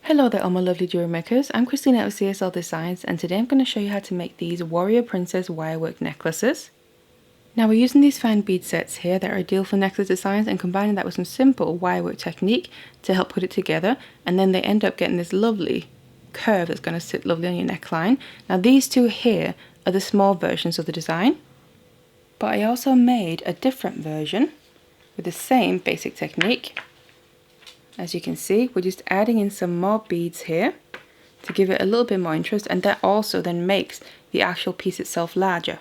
Hello there all my lovely jewelry makers, I'm Christina of CSLdesigns and today I'm going to show you how to make these warrior princess wirework necklaces. Now we're using these fine bead sets here that are ideal for necklace designs and combining that with some simple wirework technique to help put it together, and then they end up getting this lovely curve that's going to sit lovely on your neckline. Now these two here are the small versions of the design, but I also made a different version with the same basic technique. As you can see, we're just adding in some more beads here to give it a little bit more interest, and that also then makes the actual piece itself larger.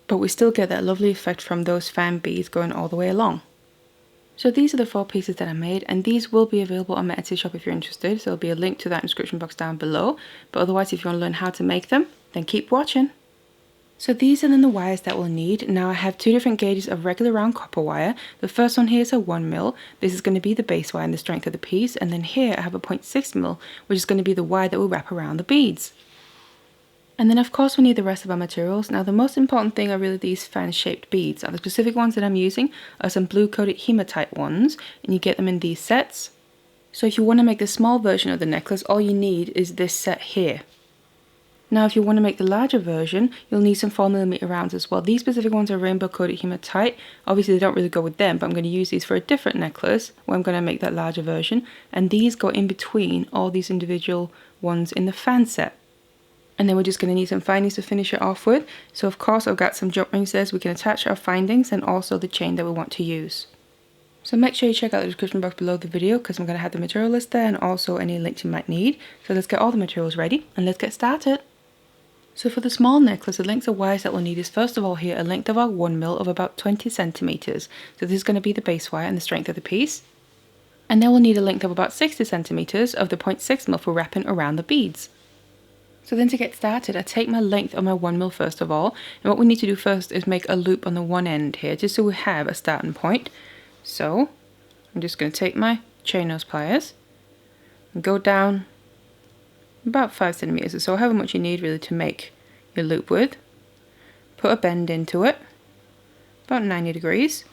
But we still get that lovely effect from those fan beads going all the way along. So these are the 4 pieces that I made, and these will be available on my Etsy shop if you're interested, so there'll be a link to that in the description box down below. But otherwise, if you want to learn how to make them, then keep watching. So these are then the wires that we'll need. Now I have 2 different gauges of regular round copper wire. The first one here is a 1mm. This is going to be the base wire and the strength of the piece. And then here I have a 0.6mm, which is going to be the wire that will wrap around the beads. And then of course we need the rest of our materials. Now the most important thing are really these fan-shaped beads. Now the specific ones that I'm using are some blue-coated hematite ones, and you get them in these sets. So if you want to make the small version of the necklace, all you need is this set here. Now if you want to make the larger version, you'll need some 4mm rounds as well. These specific ones are rainbow coated hematite. Obviously they don't really go with them, but I'm going to use these for a different necklace where I'm going to make that larger version. And these go in between all these individual ones in the fan set. And then we're just going to need some findings to finish it off with. So of course I've got some jump rings there so we can attach our findings, and also the chain that we want to use. So make sure you check out the description box below the video because I'm going to have the material list there and also any links you might need. So let's get all the materials ready and let's get started. So for the small necklace, the length of wires that we'll need is first of all here a length of our 1mm of about 20 centimeters. So this is going to be the base wire and the strength of the piece. And then we'll need a length of about 60 centimeters of the 0.6mm for wrapping around the beads. So then to get started, I take my length of my 1mm first of all, and what we need to do first is make a loop on the one end here, just so we have a starting point. So I'm just going to take my chain nose pliers and go down about 5 centimeters or so, however much you need really to make your loop with. Put a bend into it, about 90 degrees.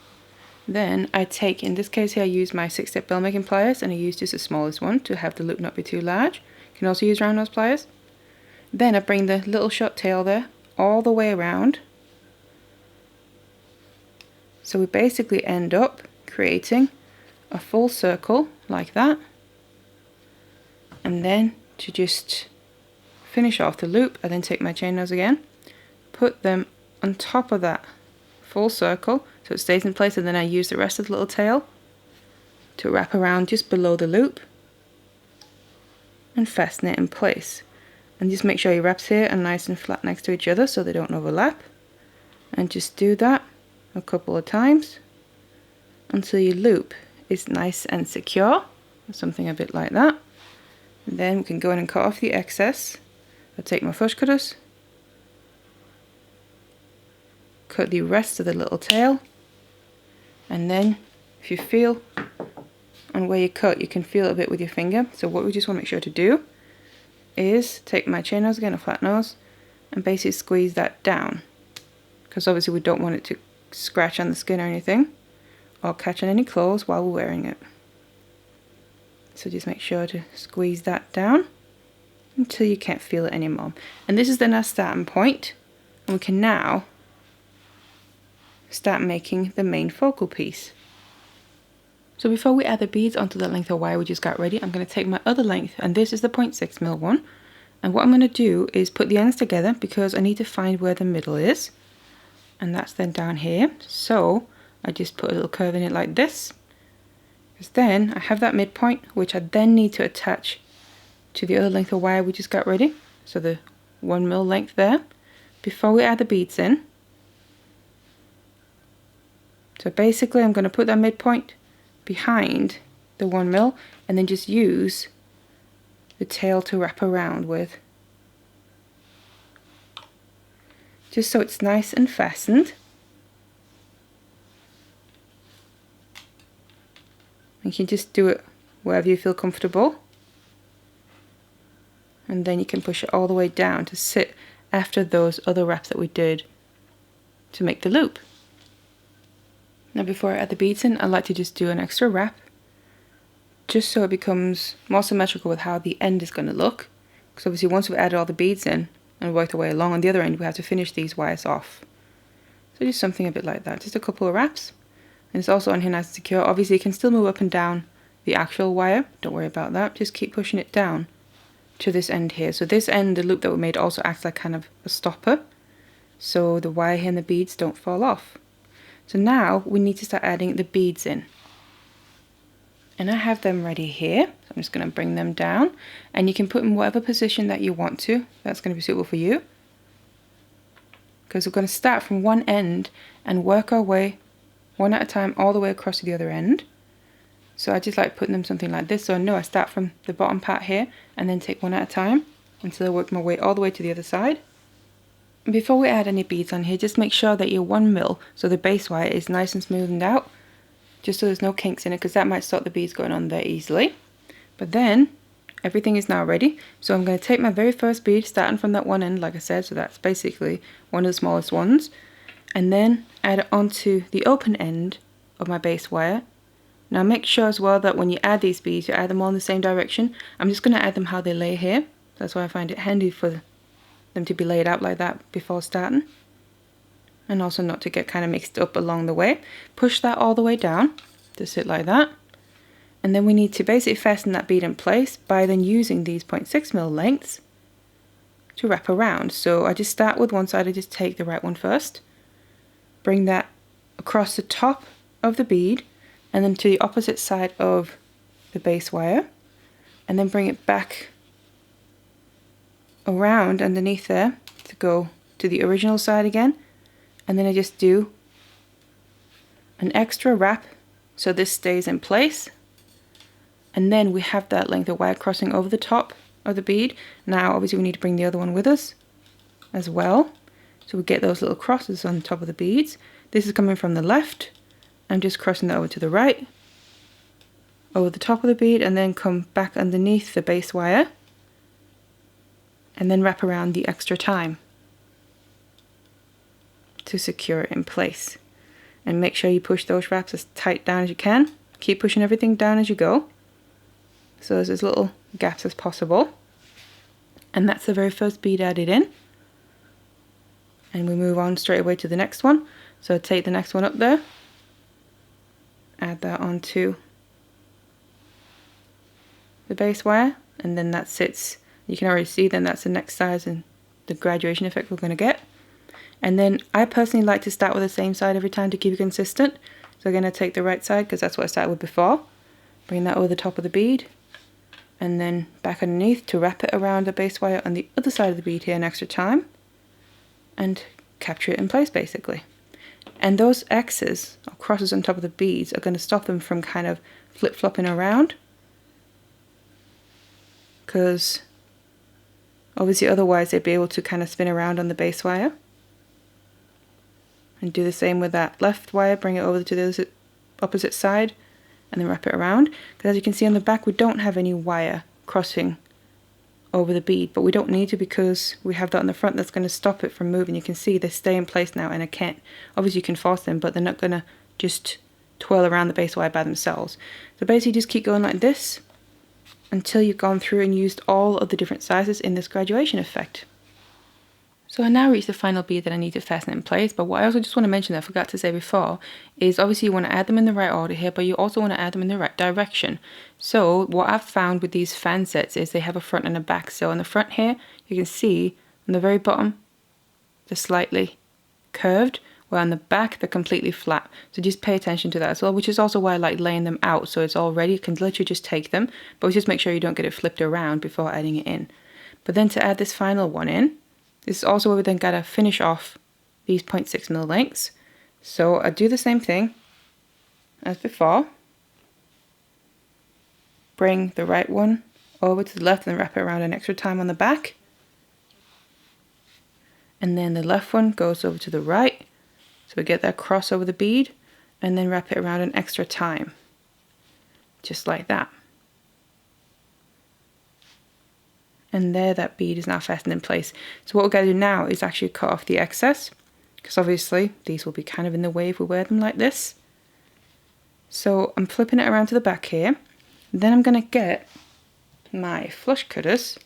Then I take, in this case here I use my 6-step bell making pliers, and I use just the smallest one to have the loop not be too large. You can also use round nose pliers. Then I bring the little short tail there all the way around. So we basically end up creating a full circle like that. And then to just finish off the loop, I then take my chain nose again, put them on top of that full circle so it stays in place, and then I use the rest of the little tail to wrap around just below the loop and fasten it in place. And just make sure your wraps here are nice and flat next to each other so they don't overlap, and just do that a couple of times until your loop is nice and secure, something a bit like that. And then we can go in and cut off the excess. I'll take my fush cutters, cut the rest of the little tail, and then if you feel on where you cut, you can feel a bit with your finger. So what we just want to make sure to do is take my chain nose again, a flat nose, and basically squeeze that down, because obviously we don't want it to scratch on the skin or anything or catch on any clothes while we're wearing it. So just make sure to squeeze that down until you can't feel it anymore. And this is then our starting point, and we can now start making the main focal piece. So before we add the beads onto the length of wire we just got ready, I'm going to take my other length, and this is the 0.6mm one. And what I'm going to do is put the ends together because I need to find where the middle is. And that's then down here. So I just put a little curve in it like this. Because then I have that midpoint, which I then need to attach to the other length of wire we just got ready. So the 1mm length there, before we add the beads in. So basically I'm going to put that midpoint behind the 1mm and then just use the tail to wrap around with, just so it's nice and fastened. You can just do it wherever you feel comfortable, and then you can push it all the way down to sit after those other wraps that we did to make the loop. Now before I add the beads in, I like to just do an extra wrap just so it becomes more symmetrical with how the end is going to look. Because obviously once we've added all the beads in and worked our way along, on the other end we have to finish these wires off. So just something a bit like that, just a couple of wraps. And it's also on here nice and secure. Obviously you can still move up and down the actual wire, don't worry about that, just keep pushing it down to this end here. So this end, the loop that we made, also acts like kind of a stopper, so the wire here and the beads don't fall off. So now we need to start adding the beads in. And I have them ready here, so I'm just going to bring them down, and you can put in whatever position that you want to, that's going to be suitable for you. Because we're going to start from one end and work our way one at a time all the way across to the other end. So I just like putting them something like this, so I know I start from the bottom part here and then take one at a time until I work my way all the way to the other side. And before we add any beads on here, just make sure that your 1 mil, so the base wire, is nice and smoothed out, just so there's no kinks in it, because that might stop the beads going on there easily. But then everything is now ready, so I'm going to take my very first bead starting from that one end, like I said, so that's basically one of the smallest ones, and then add it onto the open end of my base wire. Now make sure as well that when you add these beads, you add them all in the same direction. I'm just going to add them how they lay here. That's why I find it handy for them to be laid out like that before starting. And also not to get kind of mixed up along the way. Push that all the way down to sit like that. And then we need to basically fasten that bead in place by then using these 0.6 mil lengths to wrap around. So I just start with one side, I just take the right one first. Bring that across the top of the bead and then to the opposite side of the base wire, and then bring it back around underneath there to go to the original side again, and then I just do an extra wrap so this stays in place, and then we have that length of wire crossing over the top of the bead. Now obviously we need to bring the other one with us as well, so we get those little crosses on the top of the beads. This is coming from the left. I'm just crossing that over to the right, over the top of the bead, and then come back underneath the base wire, and then wrap around the extra time to secure it in place. And make sure you push those wraps as tight down as you can. Keep pushing everything down as you go, so there's as little gaps as possible. And that's the very first bead added in. And we move on straight away to the next one. So take the next one up there, add that onto the base wire, and then that sits, you can already see then that's the next size and the graduation effect we're going to get. And then I personally like to start with the same side every time to keep it consistent. So again, I take the right side because that's what I started with before, bring that over the top of the bead, and then back underneath to wrap it around the base wire on the other side of the bead here an extra time, and capture it in place basically. And those X's or crosses on top of the beads are going to stop them from kind of flip-flopping around, because obviously otherwise they'd be able to kind of spin around on the base wire. And do the same with that left wire, bring it over to the opposite side and then wrap it around. Because as you can see on the back, we don't have any wire crossing over the bead, but we don't need to because we have that on the front that's going to stop it from moving. You can see they stay in place now, and I can't, obviously you can force them, but they're not going to just twirl around the base wire by themselves. So basically just keep going like this until you've gone through and used all of the different sizes in this graduation effect. So I now reached the final bead that I need to fasten in place, but what I also just want to mention that I forgot to say before is obviously you want to add them in the right order here, but you also want to add them in the right direction. So what I've found with these fan sets is they have a front and a back. So on the front here, you can see on the very bottom, they're slightly curved, where on the back, they're completely flat. So just pay attention to that as well, which is also why I like laying them out. So it's all ready, you can literally just take them, but just make sure you don't get it flipped around before adding it in. But then to add this final one in, this is also where we then gotta finish off these 0.6 mil lengths. So I do the same thing as before. Bring the right one over to the left and wrap it around an extra time on the back. And then the left one goes over to the right. So we get that cross over the bead and then wrap it around an extra time. Just like that. And there, that bead is now fastened in place. So what we're going to do now is actually cut off the excess, because obviously these will be kind of in the way if we wear them like this. So I'm flipping it around to the back here, Then I'm going to get my flush cutters,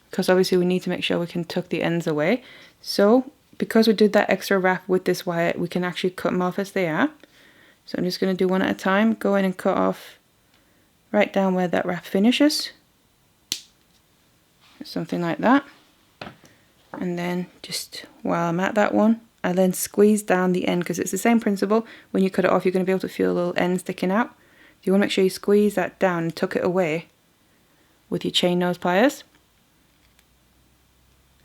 because obviously we need to make sure we can tuck the ends away. So because we did that extra wrap with this wire, we can actually cut them off as they are. So I'm just going to do one at a time, go in and cut off right down where that wrap finishes. Something like that. And then just while I'm at that one, I then squeeze down the end, because it's the same principle. When you cut it off, you're going to be able to feel a little end sticking out. You want to make sure you squeeze that down and tuck it away with your chain nose pliers.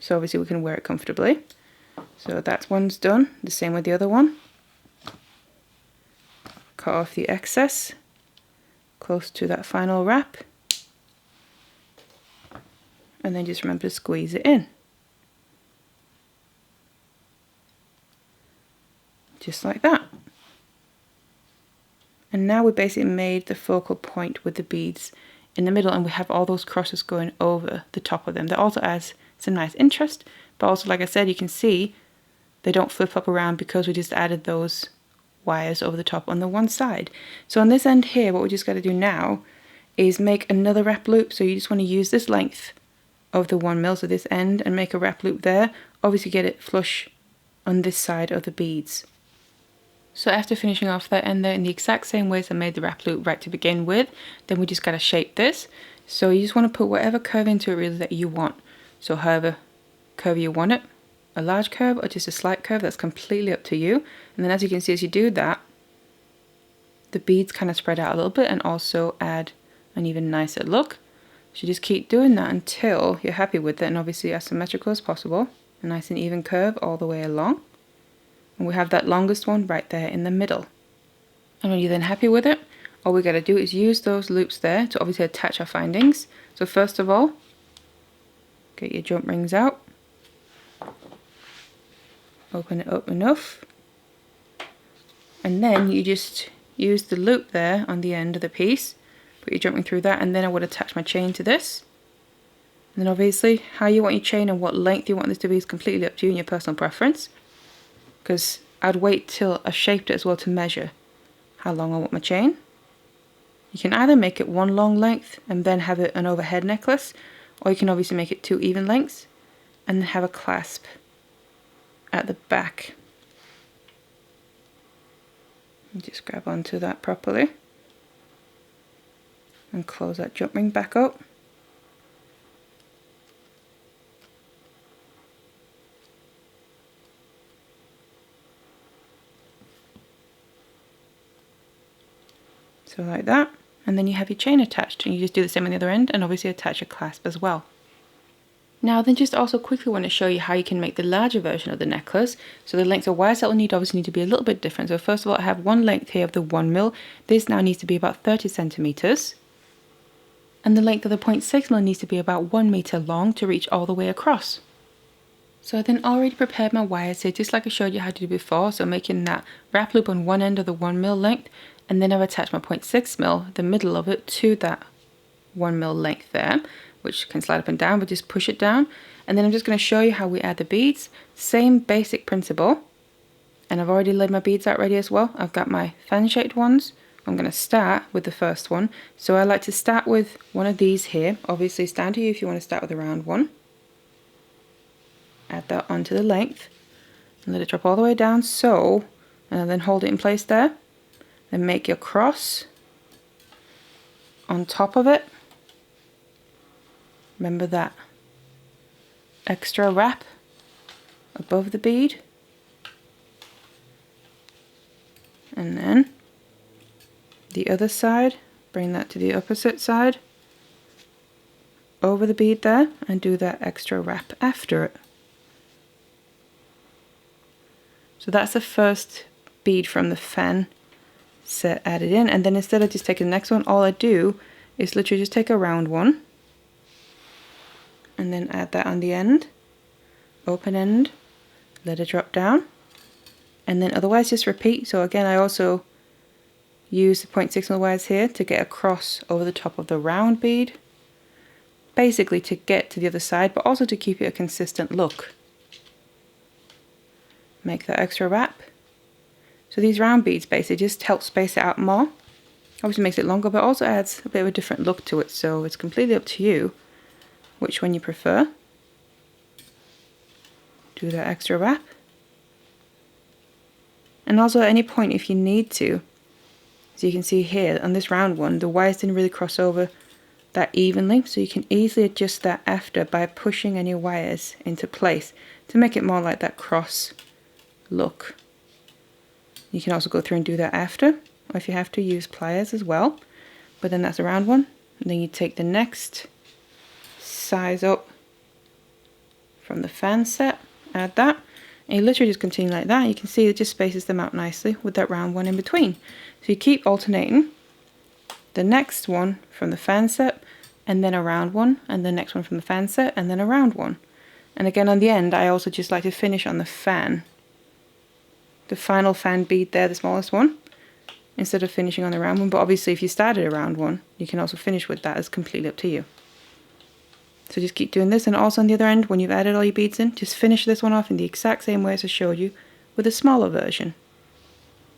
So obviously we can wear it comfortably. So that one's done. The same with the other one. Cut off the excess close to that final wrap. And then just remember to squeeze it in. Just like that. And now we basically made the focal point with the beads in the middle, and we have all those crosses going over the top of them. That also adds some nice interest, but also, like I said, you can see they don't flip up around because we just added those wires over the top on the one side. So on this end here, what we just got to do now is make another wrap loop. So you just want to use this length of the 1 mil, so this end, and make a wrap loop there. Obviously get it flush on this side of the beads. So after finishing off that end there in the exact same way as I made the wrap loop right to begin with, then we just got to shape this. So you just want to put whatever curve into it really that you want. So however curve you want it, a large curve or just a slight curve, that's completely up to you. And then as you can see, as you do that, the beads kind of spread out a little bit and also add an even nicer look. So just keep doing that until you're happy with it, and obviously as symmetrical as possible. A nice and even curve all the way along. And we have that longest one right there in the middle. And when you're then happy with it, all we got to do is use those loops there to obviously attach our findings. So first of all, get your jump rings out. Open it up enough. And then you just use the loop there on the end of the piece. Put your jump ring through that, and then I would attach my chain to this. And then obviously how you want your chain and what length you want this to be is completely up to you and your personal preference. Because I'd wait till I shaped it as well to measure how long I want my chain. You can either make it one long length and then have it an overhead necklace, or you can obviously make it 2 even lengths and then have a clasp at the back. And just grab onto that properly and close that jump ring back up. So like that, and then you have your chain attached, and you just do the same on the other end and obviously attach a clasp as well. Now then, just also quickly want to show you how you can make the larger version of the necklace. So the length of wires that we'll need obviously need to be a little bit different. So first of all, I have one length here of the 1 mil. This now needs to be about 30 centimeters. And the length of the 0.6 mil needs to be about 1 meter long to reach all the way across. So I then already prepared my wires here, just like I showed you how to do before. So making that wrap loop on one end of the 1 mil length, and then I've attached my 0.6 mil, the middle of it, to that 1 mil length there, which can slide up and down, but just push it down. And then I'm just going to show you how we add the beads. Same basic principle. And I've already laid my beads out ready as well. I've got my fan-shaped ones. I'm going to start with the first one. So I like to start with one of these here. Obviously it's down to you if you want to start with a round one. Add that onto the length. And let it drop all the way down, so, and then hold it in place there. Then make your cross on top of it. Remember that extra wrap above the bead. And then the other side, bring that to the opposite side, over the bead there, and do that extra wrap after it. So that's the first bead from the fan set added in, and then instead of just taking the next one, all I do is literally just take a round one and then add that on the end, open end, let it drop down, and then otherwise just repeat. So again, I also use the 0.6 mil wires here to get across over the top of the round bead, basically to get to the other side, but also to keep it a consistent look. Make that extra wrap. So So these round beads basically just help space it out more. Obviously makes it longer, but also adds a bit of a different look to it, so it's completely up to you which one you prefer. Do that extra wrap. And also at any point if you need to, so you can see here on this round one, the wires didn't really cross over that evenly, so you can easily adjust that after by pushing any wires into place to make it more like that cross look. You can also go through and do that after, or if you have to, use pliers as well. But then that's a round one, and then you take the next size up from the fan set, add that, and you literally just continue like that. You can see it just spaces them out nicely with that round one in between. So you keep alternating the next one from the fan set, and then a round one, and the next one from the fan set, and then a round one. And again on the end, I also just like to finish on the fan. The final fan bead there, the smallest one, instead of finishing on the round one. But obviously if you started a round one, you can also finish with that. It's completely up to you. So just keep doing this, and also on the other end, when you've added all your beads in, just finish this one off in the exact same way as I showed you, with a smaller version.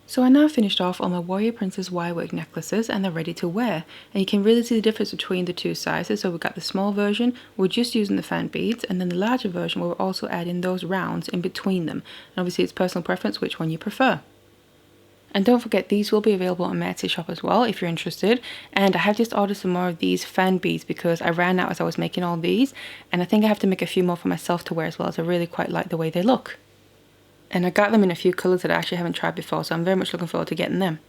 So I now finished off on my Warrior Princess wirework necklaces, and they're ready to wear. And you can really see the difference between the two sizes. So we've got the small version, we're just using the fan beads, and then the larger version where we're also adding those rounds in between them. And obviously it's personal preference which one you prefer. And don't forget, these will be available on my Etsy shop as well if you're interested. And I have just ordered some more of these fan beads because I ran out as I was making all these, and I think I have to make a few more for myself to wear as well, as I really quite like the way they look. And I got them in a few colours that I actually haven't tried before, so I'm very much looking forward to getting them.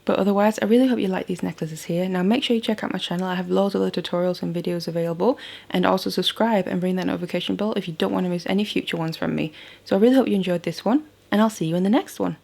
But otherwise, I really hope you like these necklaces here. Now make sure you check out my channel. I have loads of other tutorials and videos available, and also subscribe and ring that notification bell if you don't want to miss any future ones from me. So I really hope you enjoyed this one, and I'll see you in the next one.